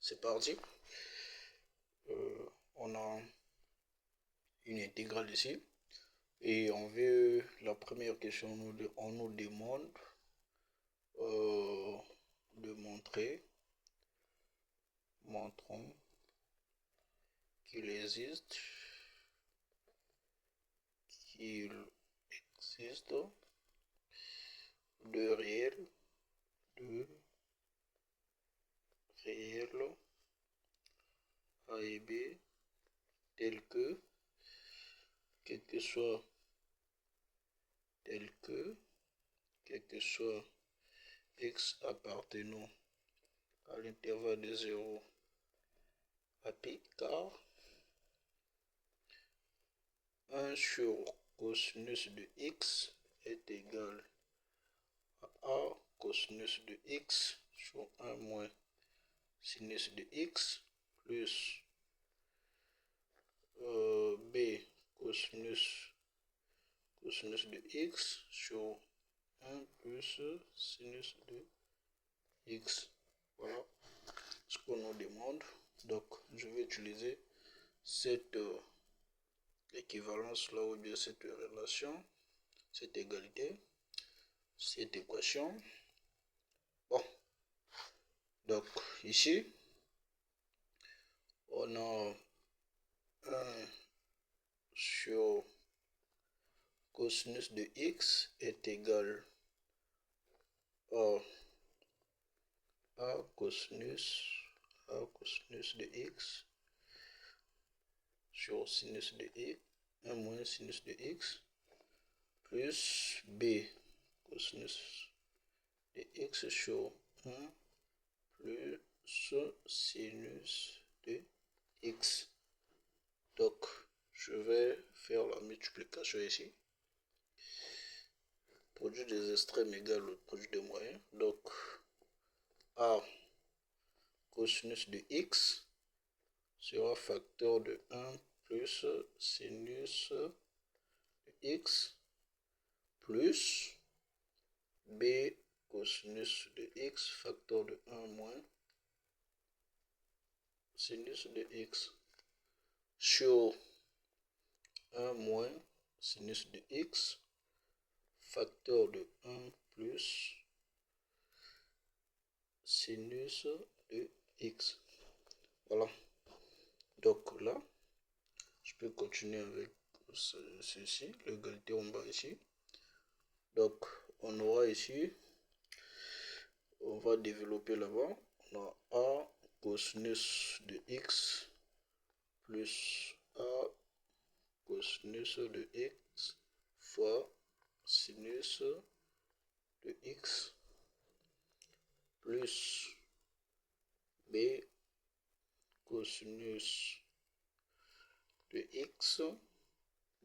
c'est parti. On a une intégrale ici. Et on veut, la première question, on nous demande de montrons qu'il existe de réels A et B tel que, quel que soit x appartenant à l'intervalle de 0 à pi, car 1 sur cosinus de x est égal à a cosinus de x sur 1 moins sinus de x plus b cosinus de x sur 1 plus sinus de x. Voilà ce qu'on nous demande. Donc je vais utiliser cette équivalence là, ou bien cette relation, cette égalité, cette équation. Bon, donc ici on a 1 sur cosinus de x est égal à cosinus de x sur sinus de x, 1 moins sinus de x, plus b cosinus de x sur 1 plus sinus de x. Donc, je vais faire la multiplication ici. Produit des extrêmes égale au produit des moyens. Donc, a cosinus de x sera facteur de 1 plus sinus de x plus b cosinus de x facteur de 1 moins sinus de x sur 1 moins sinus de x facteur de 1 plus sinus de x. Voilà. Donc là, je peux continuer avec ceci, l'égalité en bas ici. Donc on aura ici, on va développer là-bas, on a a cosinus de x plus a cosinus de x fois sinus de x plus b cosinus de x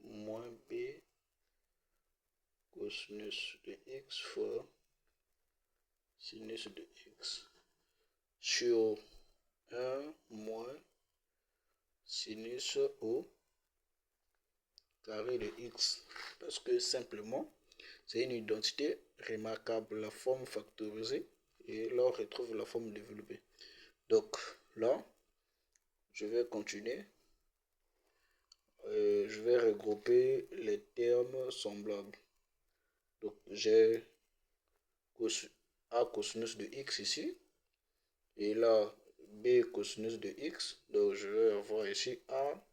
moins b cosinus de x fois sinus de x sur 1 moins sinus au carré de x, parce que simplement c'est une identité remarquable, la forme factorisée, et là on retrouve la forme développée. Donc là je vais continuer, je vais regrouper les termes semblables. Donc j'ai a cosinus de x ici, et là b cosinus de x, donc je vais avoir ici a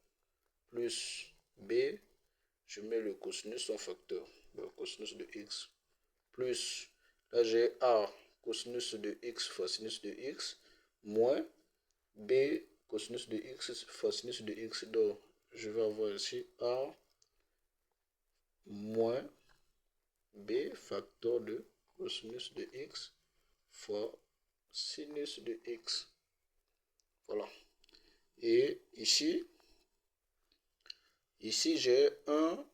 plus b, je mets le cosinus en facteur, le cosinus de x, plus, là j'ai a cosinus de x fois sinus de x, moins b cosinus de x fois sinus de x, donc je vais avoir ici a moins b facteur de cosinus de x fois sinus de x. Voilà. Et ici j'ai 1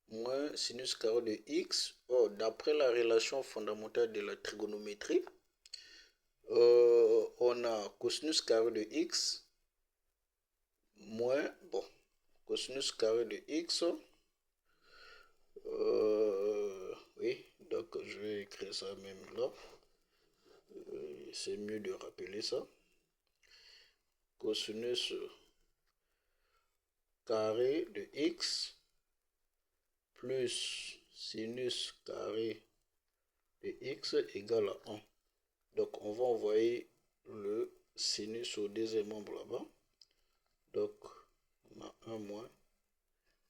moins sinus carré de x. Oh, d'après la relation fondamentale de la trigonométrie, on a cosinus carré de x moins, bon, cosinus carré de x, oui, donc je vais écrire ça même là, c'est mieux de rappeler ça. cosinus carré de x plus sinus carré de x égale à 1. Donc, on va envoyer le sinus au deuxième membre là-bas. Donc, on a 1 moins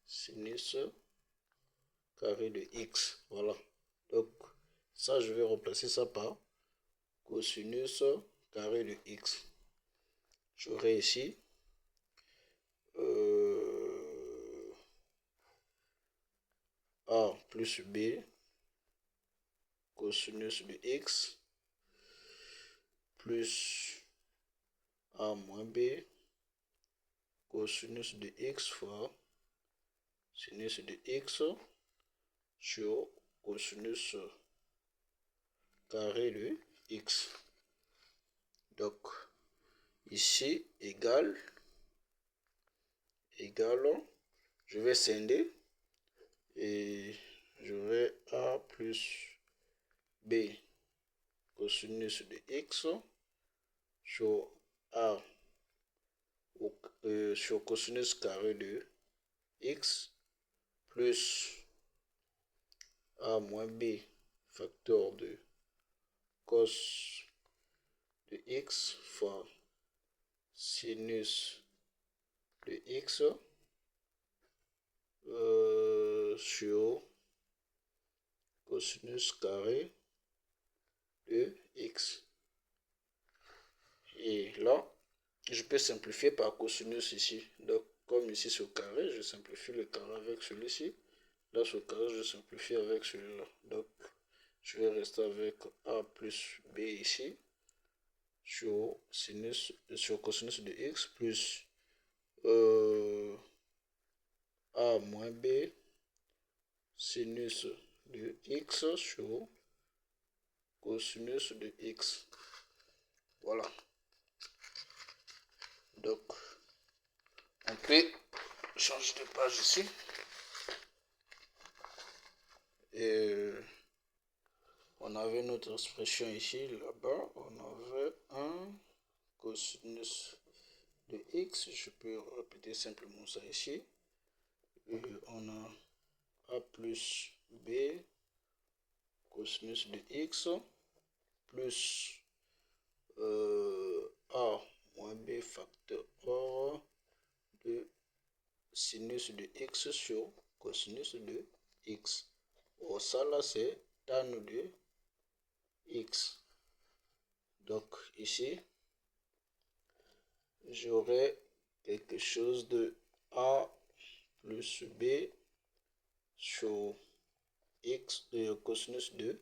sinus carré de x. Voilà. Donc, ça, je vais remplacer ça par cosinus carré de x. J'aurai ici a plus b cosinus de x plus a moins b cosinus de x fois sinus de x sur cosinus carré de x. Donc, ici, égale, je vais scinder et j'aurai a plus b cosinus de x sur a sur cosinus carré de x plus a moins b facteur de cos de x fois sinus de x sur cosinus carré de x. Et là, je peux simplifier par cosinus ici. Donc, comme ici c'est au carré, je simplifie le carré avec celui-ci. Là, ce carré, je simplifie avec celui-là. Donc, je vais rester avec a plus b ici sur cosinus de x plus a moins b sinus de x sur cosinus de x. Voilà. Donc, on peut changer de page ici. Et on avait notre expression ici, là-bas. On avait un cosinus de x. Je peux répéter simplement ça ici. Et on a a plus b cosinus de x plus a moins b facteur de sinus de x sur cosinus de x. Or, ça là, c'est tan de x. Donc, ici, j'aurai quelque chose de a plus b sur x, cosinus de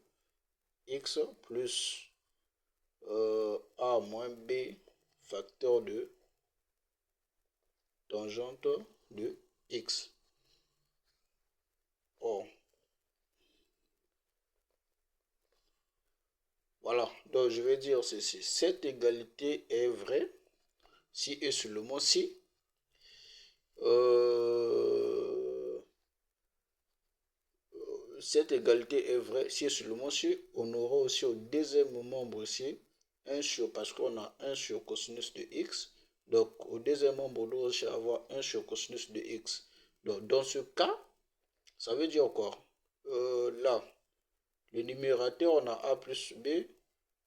x plus a moins b facteur de tangente de x. Or, voilà, donc je vais dire ceci. Cette égalité est vraie si et seulement si cette égalité est vraie si et seulement si on aura aussi au deuxième membre ici 1 sur, parce qu'on a 1 sur cosinus de x. Donc, au deuxième membre, on doit aussi avoir 1 sur cosinus de x. Donc, dans ce cas, ça veut dire quoi? Là, le numérateur, on a a plus b.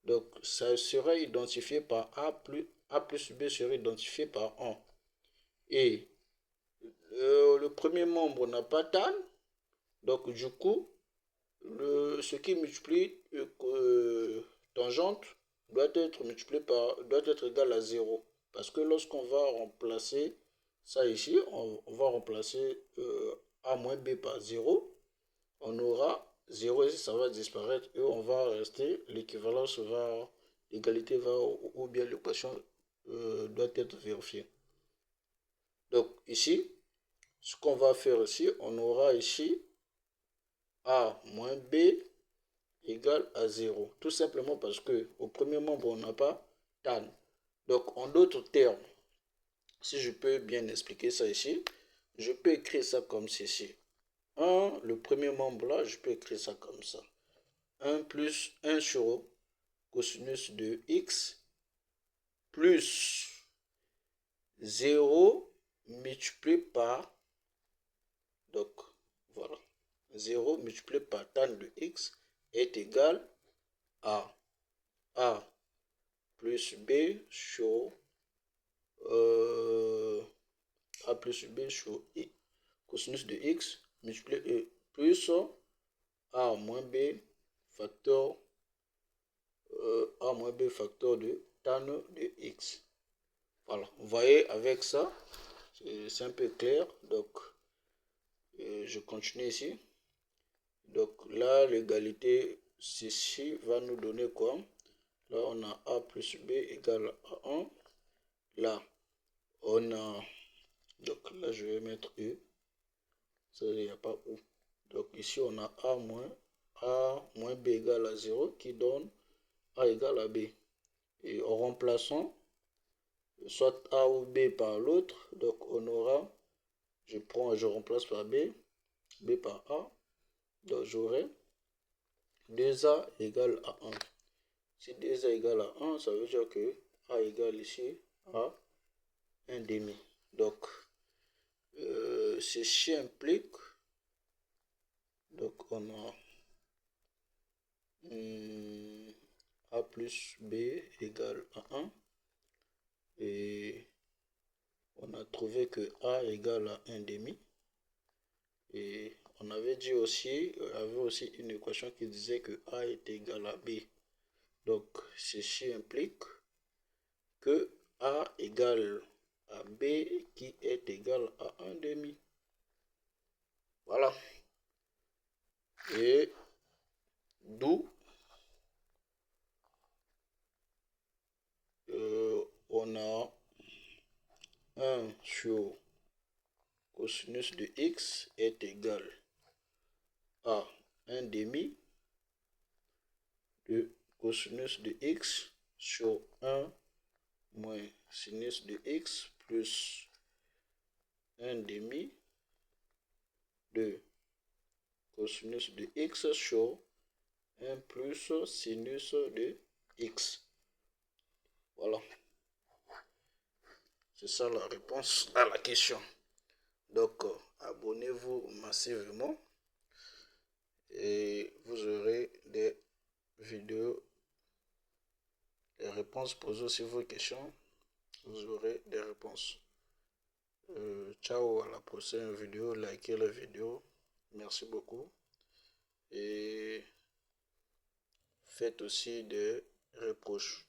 Donc, ça sera identifié par a plus b serait identifié par 1. Et le premier membre n'a pas tan. Donc, du coup, ce qui multiplie tangente doit être multiplié doit être égal à 0. Parce que lorsqu'on va remplacer ça ici, on va remplacer a moins b par 0. On aura 0 et ça va disparaître et on va rester, l'équivalence va, l'égalité va, ou bien l'équation doit être vérifiée. Donc ici, ce qu'on va faire ici, on aura ici a moins b égale à 0. Tout simplement parce que au premier membre, on n'a pas tan. Donc en d'autres termes, si je peux bien expliquer ça ici, je peux écrire ça comme ceci. 1, le premier membre là, je peux écrire ça comme ça. 1 plus 1 sur cosinus de x plus 0 multiplié par, donc voilà, 0 multiplié par tan de x est égal à A plus B sur A plus B sur I, cosinus de x multiplié plus A moins B facteur A moins B facteur de tan de x. Voilà, vous voyez, avec ça, c'est un peu clair. Donc, je continue ici. Donc là, l'égalité, ceci va nous donner quoi? Là, on a A plus B égale à 1. Là, on a... Donc là, je vais mettre U. Ça, il n'y a pas U. Donc ici, on a A moins B égale à 0 qui donne A égale à B. Et en remplaçant soit A ou B par l'autre, donc on aura, je remplace par B, B par A, donc j'aurai 2A égale à 1. Si 2A égale à 1, ça veut dire que A égale ici à 1 demi. Donc, ceci implique, donc on a A plus B égale à 1. Et on a trouvé que A égale à 1 demi. Et on avait dit aussi, avait aussi une équation qui disait que A est égal à B. Donc, ceci implique que A égale à B qui est égal à 1 demi. Voilà. Et d'où on a 1 sur cosinus de x est égal à 1 demi de cosinus de x sur 1 moins sinus de x plus 1 demi de cosinus de x sur 1 plus sinus de x. Voilà. C'est ça la réponse à la question. Donc, abonnez-vous massivement et vous aurez des vidéos, des réponses. Posez aussi vos questions. Vous aurez des réponses. Ciao, à la prochaine vidéo. Likez la vidéo. Merci beaucoup. Et faites aussi des reproches.